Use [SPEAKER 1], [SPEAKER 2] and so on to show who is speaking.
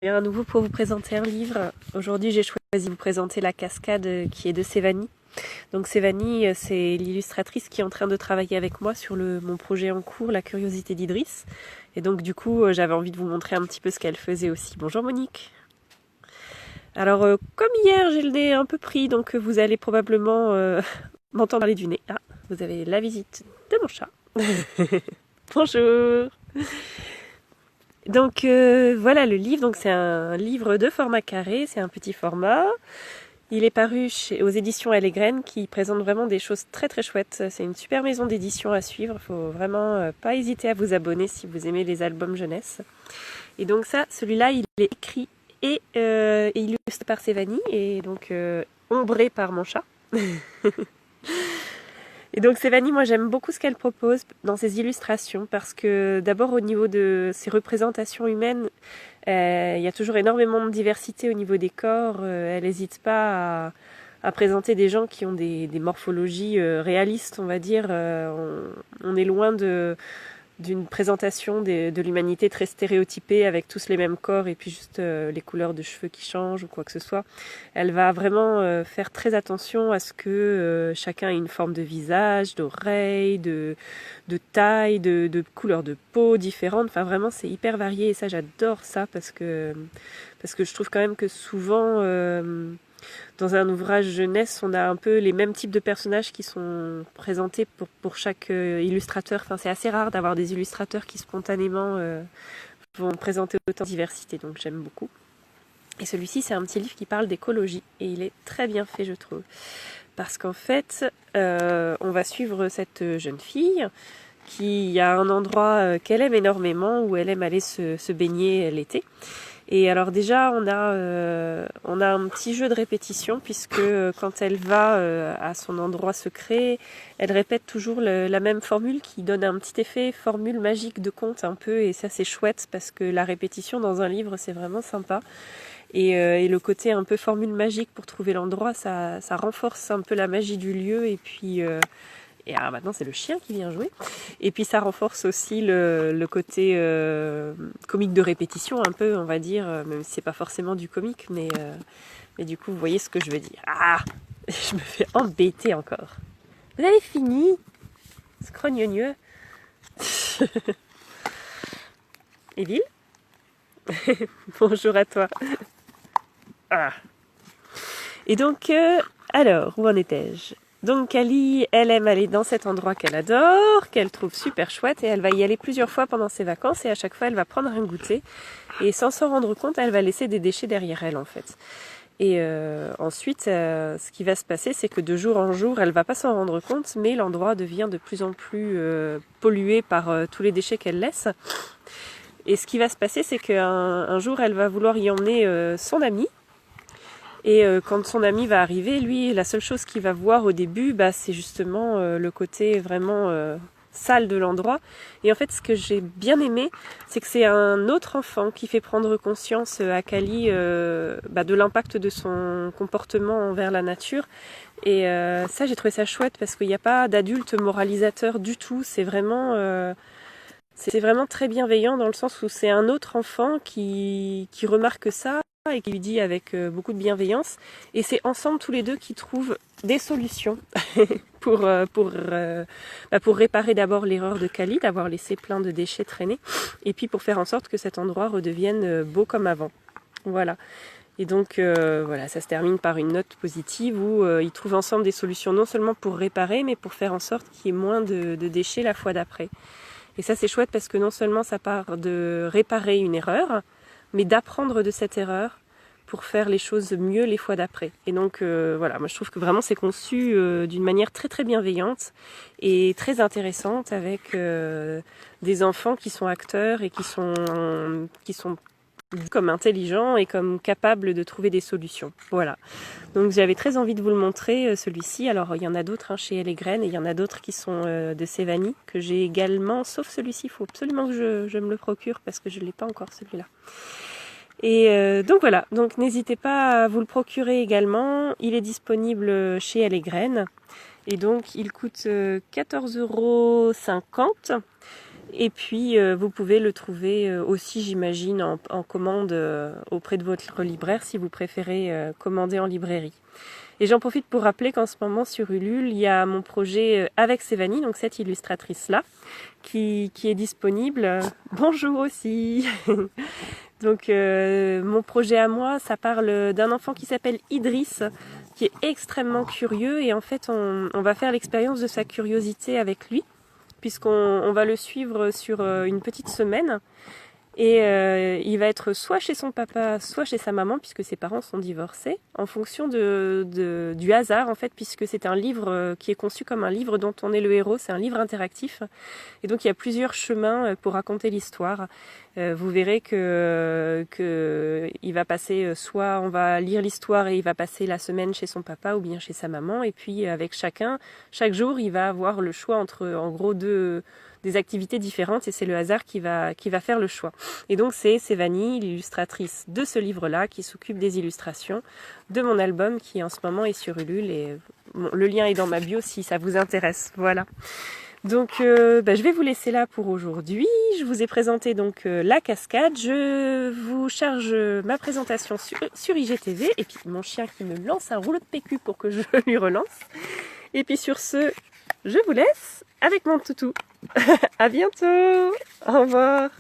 [SPEAKER 1] Et à nouveau pour vous présenter un livre. Aujourd'hui, j'ai choisi de vous présenter La Cascade qui est de Sévanie. Donc Sévanie, c'est l'illustratrice qui est en train de travailler avec moi sur mon projet en cours, La Curiosité d'Idriss. Et donc du coup, j'avais envie de vous montrer un petit peu ce qu'elle faisait aussi. Bonjour Monique. Alors comme hier, j'ai le nez un peu pris, donc vous allez probablement m'entendre parler du nez. Ah, vous avez la visite de mon chat. Bonjour. Donc voilà le livre, donc c'est un livre de format carré, c'est un petit format. Il est paru aux éditions Elle et Graine qui présente vraiment des choses très très chouettes. C'est une super maison d'édition à suivre, il faut vraiment pas hésiter à vous abonner si vous aimez les albums jeunesse. Et donc ça, celui-là, il est écrit et illustré par Sévanie et donc ombré par mon chat. Et donc Sévanie, moi j'aime beaucoup ce qu'elle propose dans ses illustrations parce que d'abord au niveau de ses représentations humaines, il y a toujours énormément de diversité au niveau des corps. Elle n'hésite pas à présenter des gens qui ont des morphologies réalistes, on va dire. On est loin d'une présentation de l'humanité très stéréotypée avec tous les mêmes corps et puis juste les couleurs de cheveux qui changent ou quoi que ce soit. Elle va vraiment faire très attention à ce que chacun ait une forme de visage, d'oreille, de taille, de couleur de peau différente. Enfin vraiment c'est hyper varié et ça j'adore ça parce que je trouve quand même que souvent dans un ouvrage jeunesse, on a un peu les mêmes types de personnages qui sont présentés pour chaque illustrateur. Enfin, c'est assez rare d'avoir des illustrateurs qui spontanément vont présenter autant de diversité, donc j'aime beaucoup. Et celui-ci, c'est un petit livre qui parle d'écologie, et il est très bien fait, je trouve. Parce qu'en fait, on va suivre cette jeune fille qui a un endroit qu'elle aime énormément, où elle aime aller se baigner l'été. Et alors déjà, on a un petit jeu de répétition puisque quand elle va à son endroit secret, elle répète toujours la même formule qui donne un petit effet formule magique de conte un peu. Et ça, c'est chouette parce que la répétition dans un livre, c'est vraiment sympa. Et le côté un peu formule magique pour trouver l'endroit, ça renforce un peu la magie du lieu. Et puis... et alors maintenant c'est le chien qui vient jouer. Et puis ça renforce aussi le côté comique de répétition un peu, on va dire, même si c'est pas forcément du comique, mais du coup vous voyez ce que je veux dire. Ah, je me fais embêter encore. Vous avez fini, scrogneux. Éville. Bonjour à toi. Ah. Et donc, alors, où en étais-je? Donc Kali, elle aime aller dans cet endroit qu'elle adore, qu'elle trouve super chouette, et elle va y aller plusieurs fois pendant ses vacances, et à chaque fois elle va prendre un goûter, et sans s'en rendre compte, elle va laisser des déchets derrière elle en fait. Et ensuite, ce qui va se passer, c'est que de jour en jour, elle va pas s'en rendre compte, mais l'endroit devient de plus en plus pollué par tous les déchets qu'elle laisse. Et ce qui va se passer, c'est qu'un jour, elle va vouloir y emmener son ami. Et quand son ami va arriver, lui, la seule chose qu'il va voir au début, c'est justement le côté vraiment sale de l'endroit. Et en fait, ce que j'ai bien aimé, c'est que c'est un autre enfant qui fait prendre conscience à Kali de l'impact de son comportement envers la nature. Et ça, j'ai trouvé ça chouette parce qu'il n'y a pas d'adulte moralisateur du tout. C'est vraiment très bienveillant dans le sens où c'est un autre enfant qui remarque ça et qui lui dit avec beaucoup de bienveillance. Et c'est ensemble tous les deux qui trouvent des solutions pour réparer d'abord l'erreur de Kali, d'avoir laissé plein de déchets traîner, et puis pour faire en sorte que cet endroit redevienne beau comme avant. Voilà. Et donc voilà, ça se termine par une note positive où ils trouvent ensemble des solutions non seulement pour réparer, mais pour faire en sorte qu'il y ait moins de déchets la fois d'après. Et ça c'est chouette parce que non seulement ça part de réparer une erreur, mais d'apprendre de cette erreur pour faire les choses mieux les fois d'après. Et donc voilà, moi je trouve que vraiment c'est conçu d'une manière très très bienveillante et très intéressante avec des enfants qui sont acteurs et qui sont comme intelligents et comme capables de trouver des solutions. Voilà. Donc j'avais très envie de vous le montrer, celui-ci. Alors il y en a d'autres chez Elle et Graine et il y en a d'autres qui sont de Sévanie que j'ai également, sauf celui-ci. Il faut absolument que je me le procure parce que je ne l'ai pas encore celui-là. Et donc voilà, donc n'hésitez pas à vous le procurer également. Il est disponible chez Elle et Graine. Et donc il coûte 14,50 €. Et puis vous pouvez le trouver aussi, j'imagine, en commande auprès de votre libraire si vous préférez commander en librairie. Et j'en profite pour rappeler qu'en ce moment sur Ulule, il y a mon projet avec Sévanie, donc cette illustratrice-là, qui est disponible. Bonjour aussi. Donc mon projet à moi, ça parle d'un enfant qui s'appelle Idriss, qui est extrêmement curieux, et en fait on va faire l'expérience de sa curiosité avec lui, puisqu'on va le suivre sur une petite semaine. Et il va être soit chez son papa, soit chez sa maman, puisque ses parents sont divorcés, en fonction du hasard, en fait, puisque c'est un livre qui est conçu comme un livre dont on est le héros, c'est un livre interactif. Et donc il y a plusieurs chemins pour raconter l'histoire. Vous verrez que il va passer, soit on va lire l'histoire et il va passer la semaine chez son papa ou bien chez sa maman, et puis avec chaque jour, il va avoir le choix entre, en gros, des activités différentes, et c'est le hasard qui va faire le choix. Et donc c'est Sévanie, l'illustratrice de ce livre-là, qui s'occupe des illustrations de mon album qui en ce moment est sur Ulule, et bon, le lien est dans ma bio si ça vous intéresse. Voilà. Donc je vais vous laisser là pour aujourd'hui. Je vous ai présenté donc la cascade. Je vous charge ma présentation sur IGTV, et puis mon chien qui me lance un rouleau de PQ pour que je lui relance. Et puis sur ce, je vous laisse avec mon toutou. À bientôt. Au revoir.